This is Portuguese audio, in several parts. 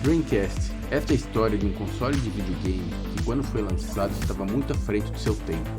Dreamcast. Esta é a história de um console de videogame que, quando foi lançado, estava muito à frente do seu tempo.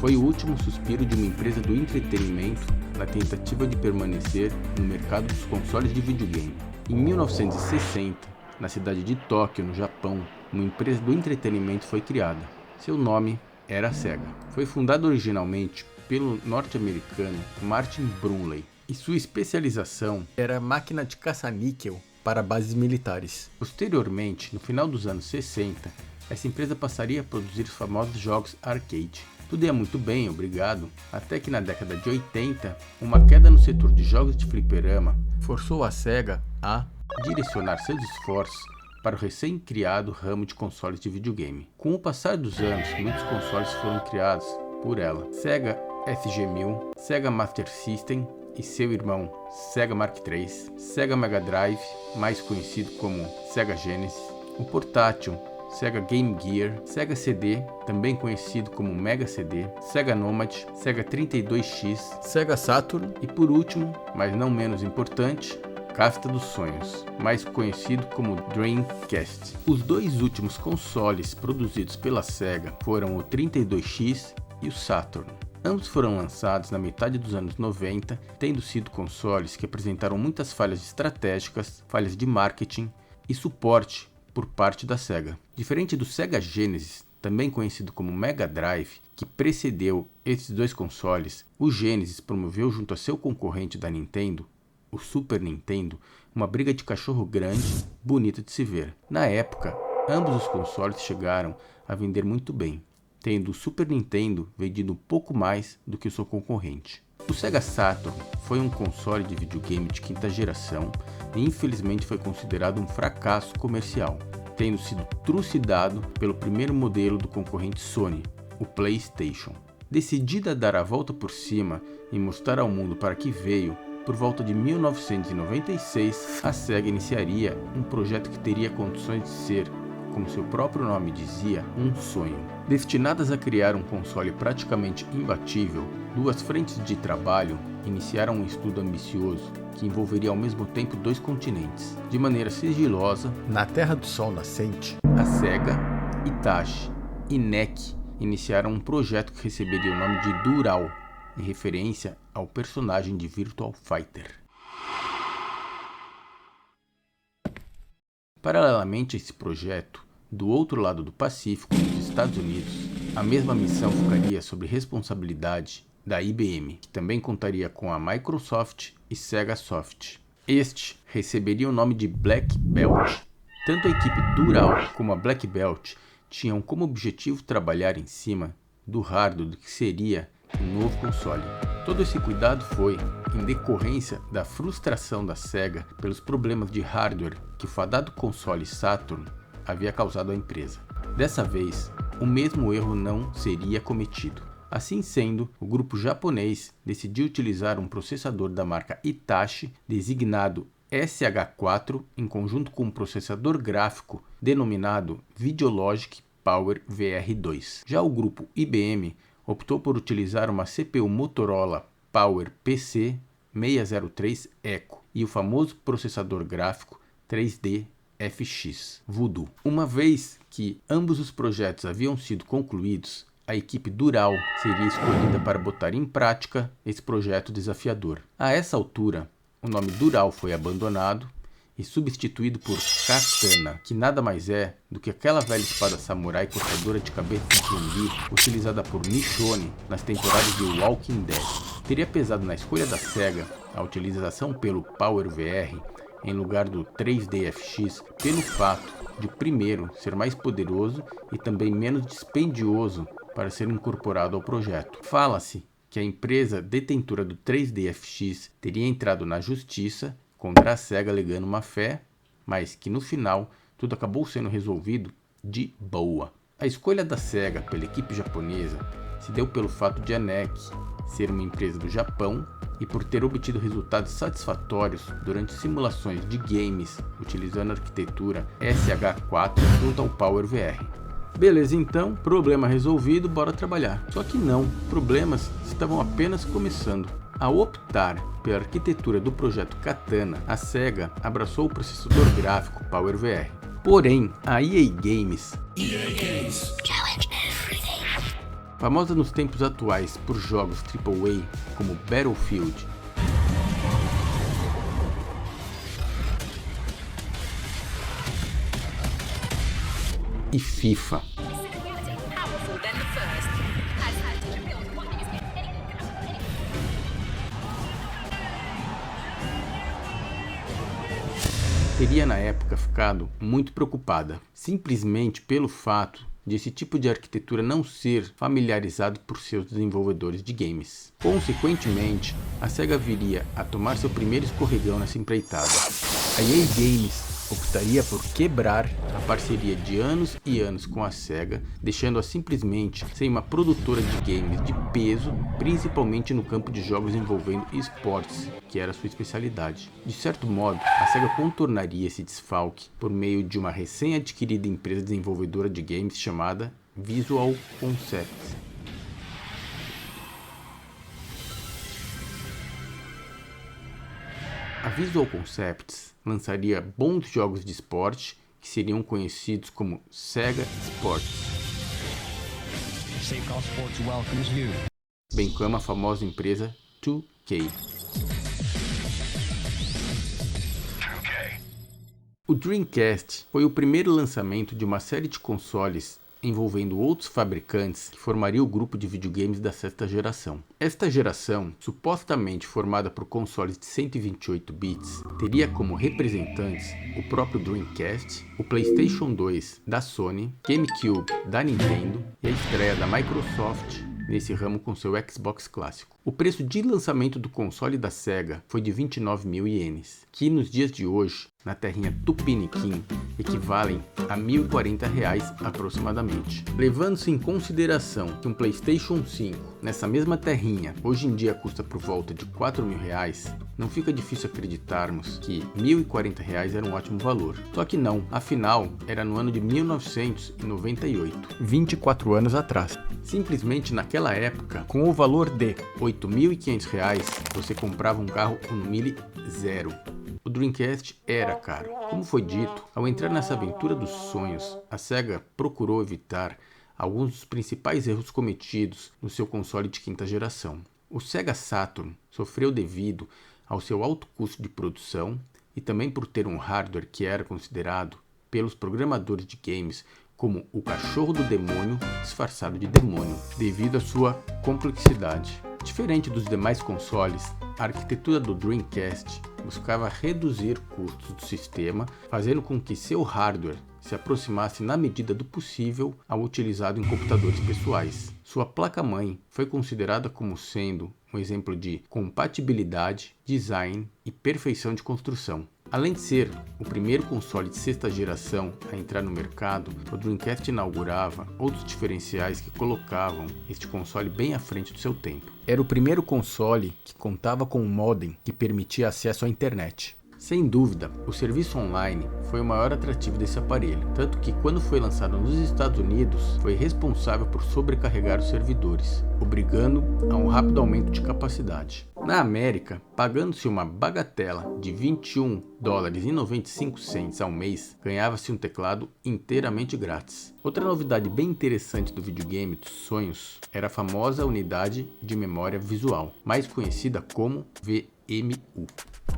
Foi o último suspiro de uma empresa do entretenimento na tentativa de permanecer no mercado dos consoles de videogame. Em 1960, na cidade de Tóquio, no Japão, uma empresa do entretenimento foi criada. Seu nome era a Sega. Foi fundada originalmente pelo norte-americano Martin Brunley, e sua especialização era máquina de caça-níquel para bases militares. Posteriormente, no final dos anos 60, essa empresa passaria a produzir os famosos jogos arcade. Tudo ia muito bem, obrigado, até que na década de 80, uma queda no setor de jogos de fliperama forçou a Sega a direcionar seus esforços para o recém-criado ramo de consoles de videogame. Com o passar dos anos, muitos consoles foram criados por ela. Sega SG-1000, Sega Master System e seu irmão Sega Mark III, Sega Mega Drive, mais conhecido como Sega Genesis, o portátil Sega Game Gear, Sega CD, também conhecido como Mega CD, Sega Nomad, Sega 32X, Sega Saturn e, por último, mas não menos importante, Casta dos Sonhos, mais conhecido como Dreamcast. Os dois últimos consoles produzidos pela Sega foram o 32X e o Saturn. Ambos foram lançados na metade dos anos 90, tendo sido consoles que apresentaram muitas falhas estratégicas, falhas de marketing e suporte por parte da Sega. Diferente do Sega Genesis, também conhecido como Mega Drive, que precedeu esses dois consoles, o Genesis promoveu junto a seu concorrente da Nintendo, o Super Nintendo, uma briga de cachorro grande, bonita de se ver. Na época, ambos os consoles chegaram a vender muito bem, tendo o Super Nintendo vendido um pouco mais do que o seu concorrente. O Sega Saturn foi um console de videogame de quinta geração e infelizmente foi considerado um fracasso comercial, tendo sido trucidado pelo primeiro modelo do concorrente Sony, o PlayStation. Decidida a dar a volta por cima e mostrar ao mundo para que veio, por volta de 1996, a Sega iniciaria um projeto que teria condições de ser, como seu próprio nome dizia, um sonho. Destinadas a criar um console praticamente imbatível, duas frentes de trabalho iniciaram um estudo ambicioso que envolveria ao mesmo tempo dois continentes. De maneira sigilosa, na Terra do Sol Nascente, a Sega, Hitachi e NEC iniciaram um projeto que receberia o nome de Dural, em referência ao personagem de Virtua Fighter. Paralelamente a esse projeto, do outro lado do Pacífico, nos Estados Unidos, a mesma missão ficaria sob responsabilidade da IBM, que também contaria com a Microsoft e Sega Soft. Este receberia o nome de Black Belt. Tanto a equipe Dural como a Black Belt tinham como objetivo trabalhar em cima do hardware do que seria um novo console. Todo esse cuidado foi em decorrência da frustração da Sega pelos problemas de hardware que o fadado console Saturn havia causado à empresa. Dessa vez, o mesmo erro não seria cometido. Assim sendo, o grupo japonês decidiu utilizar um processador da marca Hitachi, designado SH4, em conjunto com um processador gráfico denominado Videologic Power VR2. Já o grupo IBM optou por utilizar uma CPU Motorola Power PC 603 Eco e o famoso processador gráfico 3D FX Voodoo. Uma vez que ambos os projetos haviam sido concluídos, a equipe Dural seria escolhida para botar em prática esse projeto desafiador. A essa altura, o nome Dural foi abandonado e substituído por Katana, que nada mais é do que aquela velha espada samurai cortadora de cabeça de zumbi utilizada por Michonne nas temporadas de Walking Dead. Teria pesado na escolha da Sega a utilização pelo Power VR em lugar do 3D FX pelo fato de o primeiro ser mais poderoso e também menos dispendioso para ser incorporado ao projeto. Fala-se que a empresa detentora do 3D FX teria entrado na justiça contra a Sega alegando má fé, mas que no final tudo acabou sendo resolvido de boa. A escolha da Sega pela equipe japonesa se deu pelo fato de a NEC ser uma empresa do Japão e por ter obtido resultados satisfatórios durante simulações de games utilizando a arquitetura SH4 junto ao Power VR. Beleza, então, problema resolvido, bora trabalhar. Só que não, problemas estavam apenas começando. Ao optar pela arquitetura do projeto Katana, a Sega abraçou o processador gráfico Power VR. Porém, a EA Games, famosa nos tempos atuais por jogos AAA como Battlefield, e FIFA, teria na época ficado muito preocupada, simplesmente pelo fato de esse tipo de arquitetura não ser familiarizado por seus desenvolvedores de games. Consequentemente, a SEGA viria a tomar seu primeiro escorregão nessa empreitada. A EA Games optaria por quebrar a parceria de anos e anos com a SEGA, deixando-a simplesmente sem uma produtora de games de peso, principalmente no campo de jogos envolvendo esportes, que era sua especialidade. De certo modo, a SEGA contornaria esse desfalque por meio de uma recém-adquirida empresa desenvolvedora de games chamada Visual Concepts. A Visual Concepts lançaria bons jogos de esporte que seriam conhecidos como Sega Sports, bem como a famosa empresa 2K. O Dreamcast foi o primeiro lançamento de uma série de consoles envolvendo outros fabricantes que formaria o grupo de videogames da sexta geração. Esta geração, supostamente formada por consoles de 128 bits, teria como representantes o próprio Dreamcast, o PlayStation 2 da Sony, GameCube da Nintendo e a estreia da Microsoft nesse ramo com seu Xbox clássico. O preço de lançamento do console da SEGA foi de 29.000 ienes, que nos dias de hoje, na terrinha Tupiniquim, equivalem a R$ 1.040 aproximadamente. Levando-se em consideração que um PlayStation 5 nessa mesma terrinha hoje em dia custa por volta de R$ 4.000, não fica difícil acreditarmos que R$ 1.040 era um ótimo valor. Só que não, afinal era no ano de 1998, 24 anos atrás. Simplesmente naquela época, com o valor de R$ 8.500, você comprava um carro com mille zero. O Dreamcast era caro. Como foi dito, ao entrar nessa aventura dos sonhos, a SEGA procurou evitar alguns dos principais erros cometidos no seu console de quinta geração. O Sega Saturn sofreu devido ao seu alto custo de produção e também por ter um hardware que era considerado pelos programadores de games como o cachorro do demônio disfarçado de demônio, devido à sua complexidade. Diferente dos demais consoles, a arquitetura do Dreamcast buscava reduzir custos do sistema, fazendo com que seu hardware se aproximasse na medida do possível ao utilizado em computadores pessoais. Sua placa-mãe foi considerada como sendo um exemplo de compatibilidade, design e perfeição de construção. Além de ser o primeiro console de sexta geração a entrar no mercado, o Dreamcast inaugurava outros diferenciais que colocavam este console bem à frente do seu tempo. Era o primeiro console que contava com um modem que permitia acesso à internet. Sem dúvida, o serviço online foi o maior atrativo desse aparelho, tanto que quando foi lançado nos Estados Unidos, foi responsável por sobrecarregar os servidores, obrigando a um rápido aumento de capacidade. Na América, pagando-se uma bagatela de $21,95 ao mês, ganhava-se um teclado inteiramente grátis. Outra novidade bem interessante do videogame dos sonhos era a famosa unidade de memória visual, mais conhecida como VMU.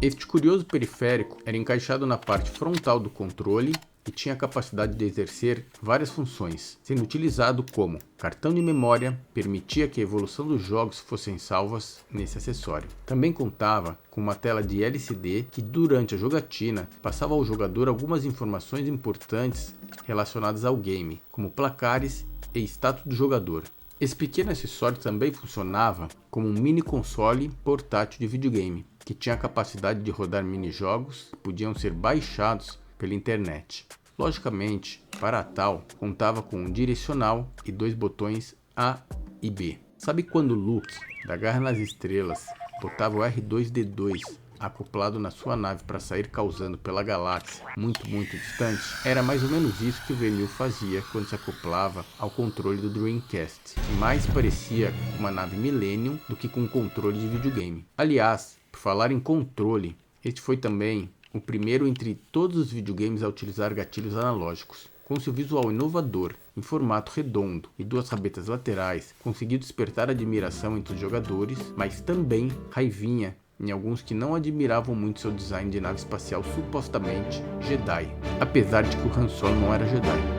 Este curioso periférico era encaixado na parte frontal do controle e tinha a capacidade de exercer várias funções, sendo utilizado como cartão de memória, permitia que a evolução dos jogos fossem salvas nesse acessório. Também contava com uma tela de LCD que durante a jogatina passava ao jogador algumas informações importantes relacionadas ao game, como placares e status do jogador. Esse pequeno acessório também funcionava como um mini console portátil de videogame, que tinha a capacidade de rodar minijogos que podiam ser baixados pela internet. Logicamente, para tal, contava com um direcional e dois botões A e B. Sabe quando Luke, da Guerra nas Estrelas, botava o R2-D2 acoplado na sua nave para sair causando pela galáxia muito distante? Era mais ou menos isso que o VMU fazia quando se acoplava ao controle do Dreamcast. Mais parecia uma nave Millennium do que com um controle de videogame. Aliás, por falar em controle, este foi também o primeiro entre todos os videogames a utilizar gatilhos analógicos. Com seu visual inovador, em formato redondo e duas rabetas laterais, conseguiu despertar admiração entre os jogadores, mas também raivinha em alguns que não admiravam muito seu design de nave espacial supostamente Jedi, apesar de que o Han Solo não era Jedi.